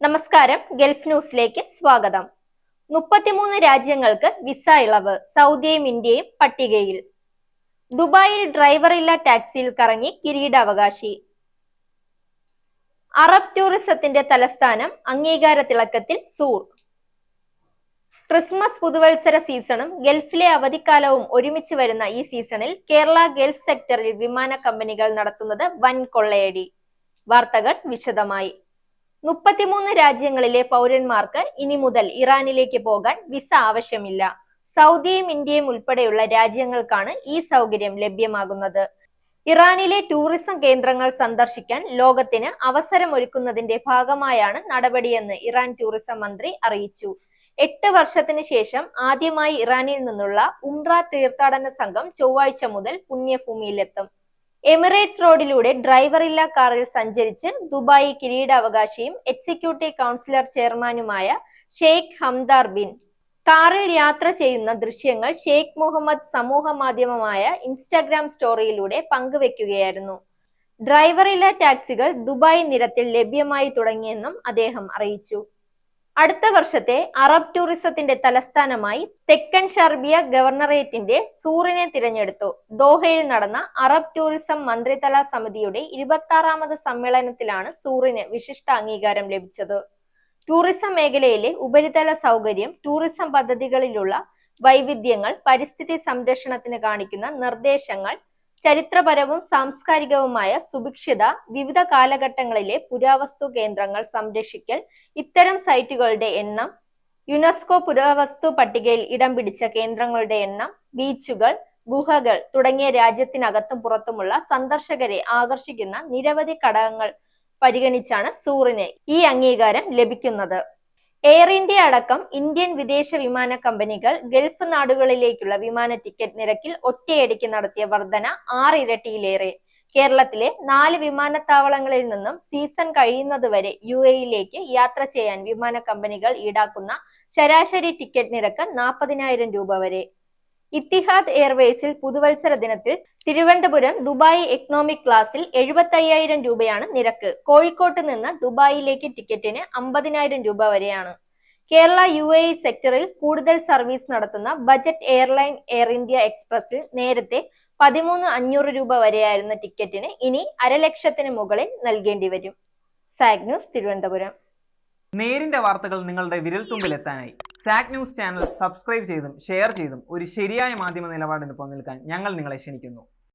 നമസ്കാരം, ഗൾഫ് ന്യൂസിലേക്ക് സ്വാഗതം. 33 രാജ്യങ്ങൾക്ക് വിസ ഇളവ്, സൗദിയും ഇന്ത്യയും പട്ടികയിൽ. ദുബായിൽ ഡ്രൈവറില്ല ടാക്സിയിൽ കറങ്ങി കിരീടാവകാശി. അറബ് ടൂറിസത്തിന്റെ തലസ്ഥാനം അംഗീകാര തിളക്കത്തിൽ സൂർ. ക്രിസ്മസ് പുതുവത്സര സീസണും ഗൾഫിലെ അവധിക്കാലവും ഒരുമിച്ച് വരുന്ന ഈ സീസണിൽ കേരള ഗൾഫ് സെക്ടറിൽ വിമാന കമ്പനികൾ നടത്തുന്നത് വൻ കൊള്ളയടി. വാർത്തകൾ വിശദമായി. 33 രാജ്യങ്ങളിലെ പൗരന്മാർക്ക് ഇനി മുതൽ ഇറാനിലേക്ക് പോകാൻ വിസ ആവശ്യമില്ല. സൗദിയും ഇന്ത്യയും ഉൾപ്പെടെയുള്ള രാജ്യങ്ങൾക്കാണ് ഈ സൗകര്യം ലഭ്യമാകുന്നത്. ഇറാനിലെ ടൂറിസം കേന്ദ്രങ്ങൾ സന്ദർശിക്കാൻ ലോകത്തിന് അവസരമൊരുക്കുന്നതിന്റെ ഭാഗമായാണ് നടപടിയെന്ന് ഇറാൻ ടൂറിസം മന്ത്രി അറിയിച്ചു. 8 വർഷത്തിന് ശേഷം ആദ്യമായി ഇറാനിൽ നിന്നുള്ള ഉംറ തീർത്ഥാടന സംഘം ചൊവ്വാഴ്ച മുതൽ പുണ്യഭൂമിയിലെത്തും. എമിറേറ്റ്സ് റോഡിലൂടെ ഡ്രൈവറില്ല കാറിൽ സഞ്ചരിച്ച് ദുബായ് കിരീടാവകാശിയും എക്സിക്യൂട്ടീവ് കൗൺസിലർ ചെയർമാനുമായ ഷെയ്ഖ് ഹംദാർ ബിൻ കാറിൽ യാത്ര ചെയ്യുന്ന ദൃശ്യങ്ങൾ ഷെയ്ഖ് മുഹമ്മദ് സമൂഹ മാധ്യമമായ ഇൻസ്റ്റാഗ്രാം സ്റ്റോറിയിലൂടെ പങ്കുവെക്കുകയായിരുന്നു. ഡ്രൈവറില്ല ടാക്സികൾ ദുബായ് നിരത്തിൽ ലഭ്യമായി തുടങ്ങിയെന്നും അദ്ദേഹം അറിയിച്ചു. അടുത്ത വർഷത്തെ അറബ് ടൂറിസത്തിന്റെ തലസ്ഥാനമായി തെക്കൻ ഷർബിയ ഗവർണറേറ്റിന്റെ സൂറിനെ തിരഞ്ഞെടുത്തു. ദോഹയിൽ നടന്ന അറബ് ടൂറിസം മന്ത്രിതല സമിതിയുടെ 26ാമത് സമ്മേളനത്തിലാണ് സൂറിന് വിശിഷ്ട അംഗീകാരം ലഭിച്ചത്. ടൂറിസം മേഖലയിലെ ഉപരിതല സൗകര്യം, ടൂറിസം പദ്ധതികളിലുള്ള വൈവിധ്യങ്ങൾ, പരിസ്ഥിതി സംരക്ഷണത്തിന് കാണിക്കുന്ന നിർദ്ദേശങ്ങൾ, ചരിത്രപരവും സാംസ്കാരികവുമായ സുഭിക്ഷത, വിവിധ കാലഘട്ടങ്ങളിലെ പുരാവസ്തു കേന്ദ്രങ്ങൾ സംരക്ഷിക്കൽ, ഇത്തരം സൈറ്റുകളുടെ എണ്ണം, യുനെസ്കോ പുരാവസ്തു പട്ടികയിൽ ഇടം പിടിച്ച കേന്ദ്രങ്ങളുടെ എണ്ണം, ബീച്ചുകൾ, ഗുഹകൾ തുടങ്ങിയ രാജ്യത്തിനകത്തും പുറത്തുമുള്ള സന്ദർശകരെ ആകർഷിക്കുന്ന നിരവധി ഘടകങ്ങൾ പരിഗണിച്ചാണ് സൂറിന് ഈ അംഗീകാരം ലഭിക്കുന്നത്. എയർ ഇന്ത്യ അടക്കം ഇന്ത്യൻ വിദേശ വിമാന കമ്പനികൾ ഗൾഫ് നാടുകളിലേക്കുള്ള വിമാന ടിക്കറ്റ് നിരക്കിൽ ഒറ്റയടിക്ക് നടത്തിയ വർധന 6 ഇരട്ടിയിലേറെ. കേരളത്തിലെ 4 വിമാനത്താവളങ്ങളിൽ നിന്നും സീസൺ കഴിയുന്നതുവരെ UAE-യിലേക്ക് യാത്ര ചെയ്യാൻ വിമാന കമ്പനികൾ ഈടാക്കുന്ന ശരാശരി ടിക്കറ്റ് നിരക്ക് 40,000 രൂപ വരെ. ഇത്തിഹാദ് എയർവേസിൽ പുതുവത്സര ദിനത്തിൽ തിരുവനന്തപുരം ദുബായ് എക്കണോമിക് ക്ലാസിൽ 75,000 രൂപയാണ് നിരക്ക്. കോഴിക്കോട്ട് നിന്ന് ദുബായിലേക്ക് ടിക്കറ്റിന് 50,000 രൂപ വരെയാണ്. കേരള UAE സെക്ടറിൽ കൂടുതൽ സർവീസ് നടത്തുന്ന ബജറ്റ് എയർലൈൻ എയർ ഇന്ത്യ എക്സ്പ്രസിൽ നേരത്തെ 13,500 രൂപ വരെയായിരുന്ന ടിക്കറ്റിന് ഇനി 1,00,000-ന് മുകളിൽ നൽകേണ്ടി വരും. Zag news, Thiruvananthapuram. നേരിന്റെ വാർത്തകൾ നിങ്ങളുടെ വിരൽത്തുമ്പിലെത്താനായി സാഗ് ന്യൂസ് ചാനൽ സബ്സ്ക്രൈബ് ചെയ്തും ഷെയർ ചെയ്തും ഒരു ശരിയായ മാധ്യമ നിലപാടിന് നിൽക്കാൻ ഞങ്ങൾ നിങ്ങളെ ക്ഷണിക്കുന്നു.